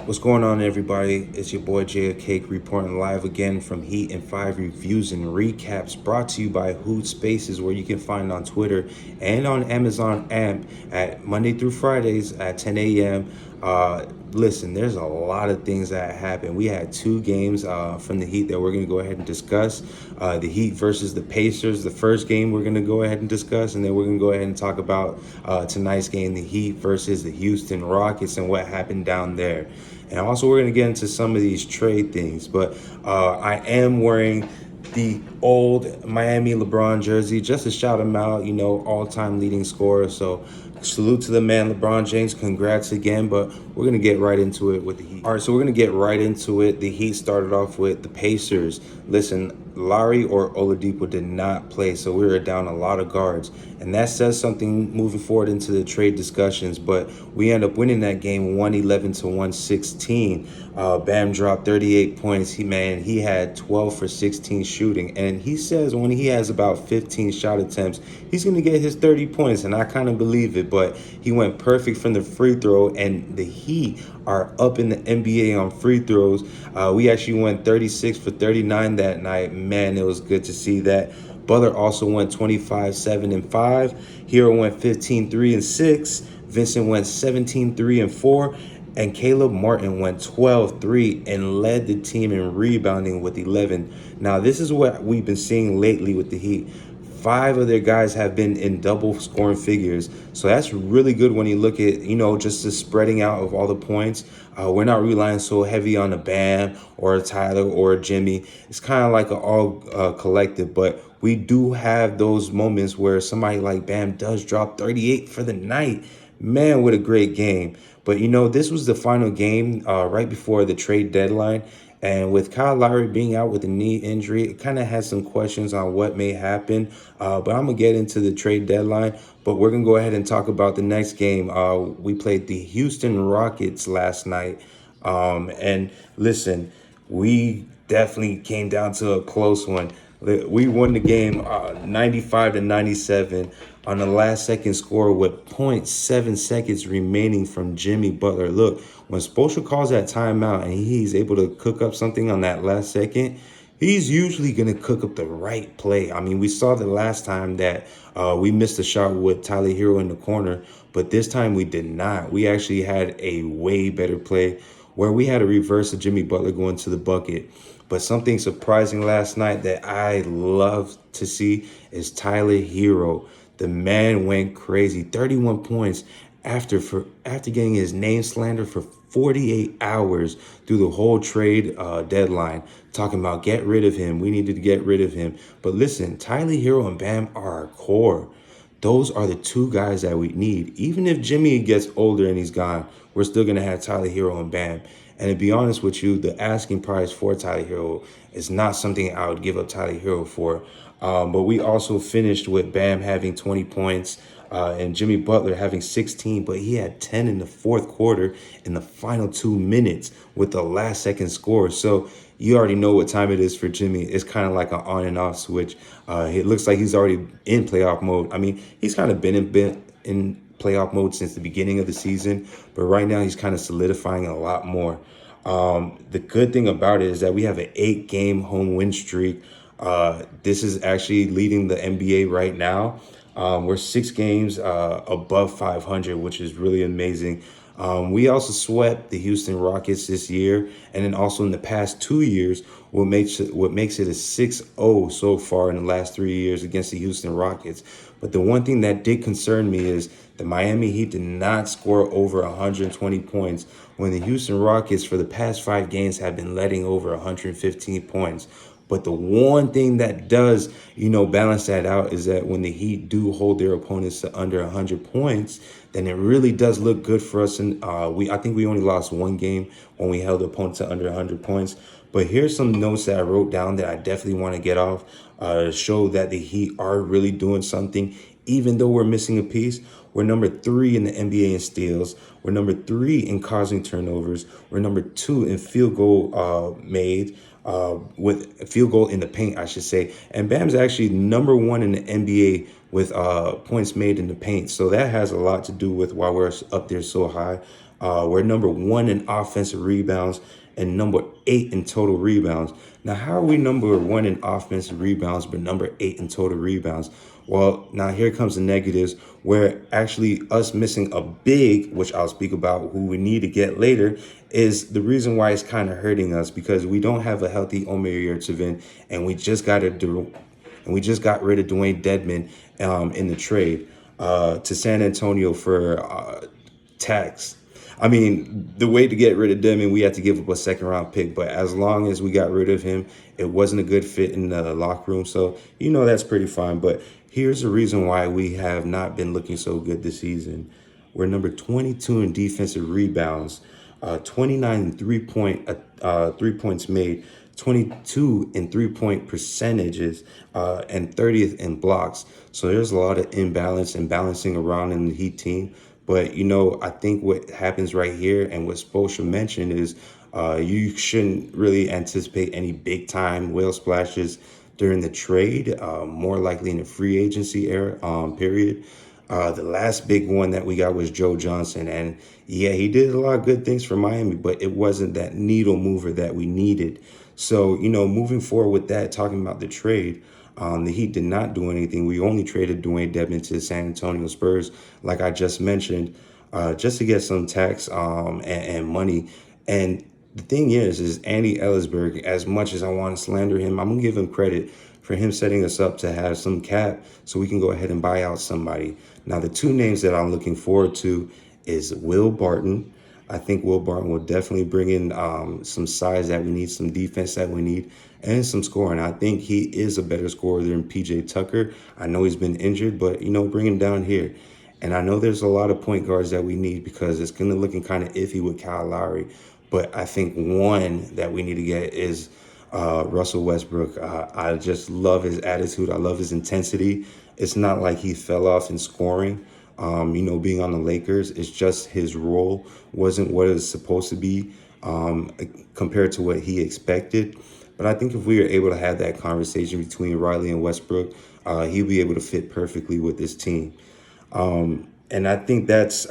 What's going on, everybody? It's your boy Jay Cake reporting live again from Heat and 5 reviews and recaps brought to you by HoopSpaces, where you can find on Twitter and on Amazon app at Monday through Fridays at 10 a.m. Listen, there's a lot of things that happened. We had two games from the Heat that we're going to go ahead and discuss. The Heat versus the Pacers, the first game we're going to go ahead and discuss, and then we're going to go ahead and talk about tonight's game, the Heat versus the Houston Rockets, and what happened down there. And also, we're going to get into some of these trade things. But I am wearing the old Miami LeBron jersey just to shout him out, all-time leading scorer. So salute to the man, LeBron James. Congrats again. But we're going to get right into it with the Heat. All right, so we're going to get right into it. The Heat started off with the Pacers. Listen, Lowry or Oladipo did not play, so we were down a lot of guards. And that says something moving forward into the trade discussions. But we end up winning that game 111 to 116. Bam dropped 38 points. He had 12 for 16 shooting. And he says when he has about 15 shot attempts, he's going to get his 30 points. And I kind of believe it. But he went perfect from the free throw. And the Heat are up in the NBA on free throws. We actually went 36 for 39 that night. Man, it was good to see that. Butler also went 25, 7, and 5. Hero went 15, 3, and 6. Vincent went 17, 3, and 4. And Caleb Martin went 12, 3, and led the team in rebounding with 11. Now, this is what we've been seeing lately with the Heat. 5 of their guys have been in double scoring figures. So that's really good when you look at, just the spreading out of all the points. We're not relying so heavy on a Bam or a Tyler or a Jimmy. It's kind of like an all collective, but we do have those moments where somebody like Bam does drop 38 for the night. Man, what a great game. But, this was the final game right before the trade deadline. And with Kyle Lowry being out with a knee injury, it kind of has some questions on what may happen. But I'm going to get into the trade deadline. But we're going to go ahead and talk about the next game. We played the Houston Rockets last night. And listen, we definitely came down to a close one. We won the game 95 to 97 on the last second score with 0.7 seconds remaining from Jimmy Butler. Look, when Spoelstra calls that timeout and he's able to cook up something on that last second, he's usually going to cook up the right play. I mean, we saw the last time that we missed a shot with Tyler Hero in the corner, but this time we did not. We actually had a way better play where we had a reverse of Jimmy Butler going to the bucket. But something surprising last night that I love to see is Tyler Hero. The man went crazy. 31 points after getting his name slandered for 48 hours through the whole trade deadline, talking about get rid of him. We needed to get rid of him. But listen, Tyler Hero and Bam are our core. Those are the two guys that we need. Even if Jimmy gets older and he's gone, we're still going to have Tyler Hero and Bam. And to be honest with you, the asking price for Tyler Hero is not something I would give up Tyler Hero for. But we also finished with Bam having 20 points and Jimmy Butler having 16, but he had 10 in the fourth quarter in the final 2 minutes with the last second score. So you already know what time it is for Jimmy. It's kind of like an on and off switch. It looks like he's already in playoff mode. I mean, he's kind of been in playoff mode since the beginning of the season, but right now he's kind of solidifying a lot more. The good thing about it is that we have an 8-game home win streak. This is actually leading the NBA right now. We're 6 games above 500, which is really amazing. We also swept the Houston Rockets this year, and then also in the past 2 years, what makes it a 6-0 so far in the last 3 years against the Houston Rockets. But the one thing that did concern me is the Miami Heat did not score over 120 points when the Houston Rockets for the past 5 games have been letting over 115 points. But the one thing that does, balance that out is that when the Heat do hold their opponents to under 100 points, then it really does look good for us. And I think we only lost 1 game when we held the opponent to under 100 points. But here's some notes that I wrote down that I definitely want to get off to show that the Heat are really doing something. Even though we're missing a piece, we're number 3 in the NBA in steals. We're number 3 in causing turnovers. We're number 2 in field goal made. With a field goal in the paint, I should say. And Bam's actually number 1 in the NBA with points made in the paint. So that has a lot to do with why we're up there so high. We're number 1 in offensive rebounds and number 8 in total rebounds. Now, how are we number 1 in offensive rebounds but number 8 in total rebounds? Well, now here comes the negatives, where actually us missing a big, which I'll speak about, who we need to get later, is the reason why it's kind of hurting us, because we don't have a healthy Omer Yurtseven, and we just got rid of Dwayne Dedman in the trade to San Antonio for tax. I mean, the way to get rid of Dedman, we had to give up a second round pick. But as long as we got rid of him, it wasn't a good fit in the locker room. So, that's pretty fine. But here's the reason why we have not been looking so good this season. We're number 22 in defensive rebounds, 29 in three points made, 22 in 3-point percentages, and 30th in blocks. So there's a lot of imbalance and balancing around in the Heat team. But, I think what happens right here, and what Spoelstra mentioned, is you shouldn't really anticipate any big time whale splashes during the trade, more likely in the free agency era period. The last big one that we got was Joe Johnson. And yeah, he did a lot of good things for Miami, but it wasn't that needle mover that we needed. So, moving forward with that, talking about the trade, the Heat did not do anything. We only traded Dwayne Dedman to the San Antonio Spurs, like I just mentioned, just to get some tax and money. And the thing is Andy Ellisberg, as much as I want to slander him, I'm going to give him credit for him setting us up to have some cap so we can go ahead and buy out somebody. Now, the two names that I'm looking forward to is Will Barton. I think Will Barton will definitely bring in some size that we need, some defense that we need, and some scoring. I think he is a better scorer than PJ Tucker. I know he's been injured, but, bring him down here. And I know there's a lot of point guards that we need, because it's going to looking kind of iffy with Kyle Lowry. But I think one that we need to get is Russell Westbrook. I just love his attitude. I love his intensity. It's not like he fell off in scoring. Being on the Lakers, it's just his role wasn't what it was supposed to be compared to what he expected. But I think if we were able to have that conversation between Riley and Westbrook, he'll be able to fit perfectly with this team. And I think that's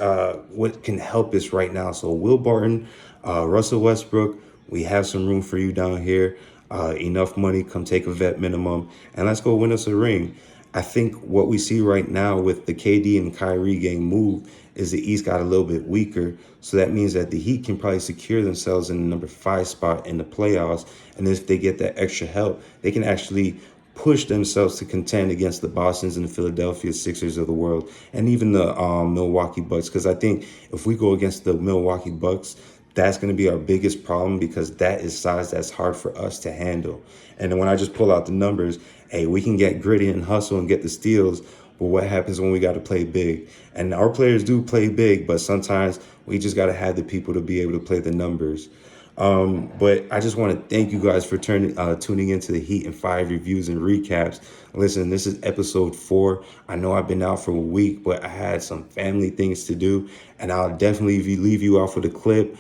what can help us right now. So Will Barton, Russell Westbrook, we have some room for you down here. Enough money, come take a vet minimum, and let's go win us a ring. I think what we see right now with the KD and Kyrie getting moved is the East got a little bit weaker. So that means that the Heat can probably secure themselves in the number 5 spot in the playoffs. And if they get that extra help, they can actually push themselves to contend against the Bostons and the Philadelphia Sixers of the world, and even the Milwaukee Bucks. Because I think if we go against the Milwaukee Bucks, that's going to be our biggest problem, because that is size that's hard for us to handle. And then when I just pull out the numbers, hey, we can get gritty and hustle and get the steals, but what happens when we got to play big? And our players do play big, but sometimes we just got to have the people to be able to play the numbers. But I just want to thank you guys for tuning into the Heat and 5 reviews and recaps. Listen, this is episode 4. I know I've been out for a week, but I had some family things to do, and I'll definitely leave you off with a clip.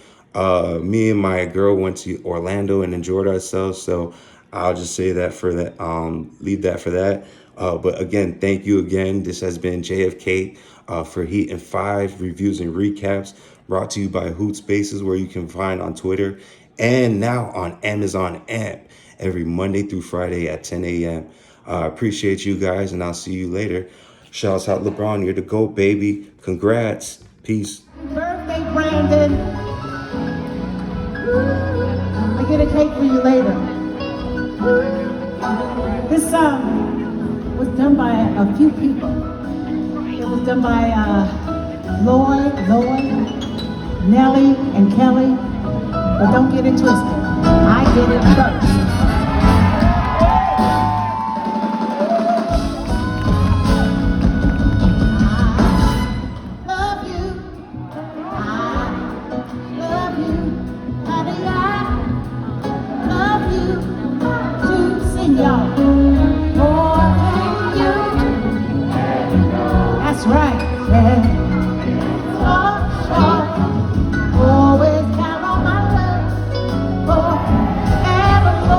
Me and my girl went to Orlando and enjoyed ourselves, so I'll just say that for that. Leave that for that. But again, thank you again. This has been JFK for Heat and 5 reviews and recaps, brought to you by HoopSpaces, where you can find on Twitter and now on Amazon app every Monday through Friday at 10 a.m. Appreciate you guys, and I'll see you later. Shouts out LeBron, you're the GOAT, baby. Congrats. Peace. Birthday, Brandon. I get a cake for you later. This song was done by a few people. It was done by Lloyd, Nelly, and Kelly. But don't get it twisted. I did it first. That's right, yeah. Always count on my love forevermore.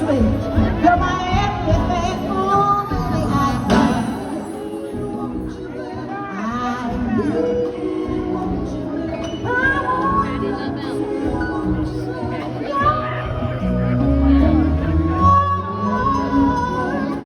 sleep.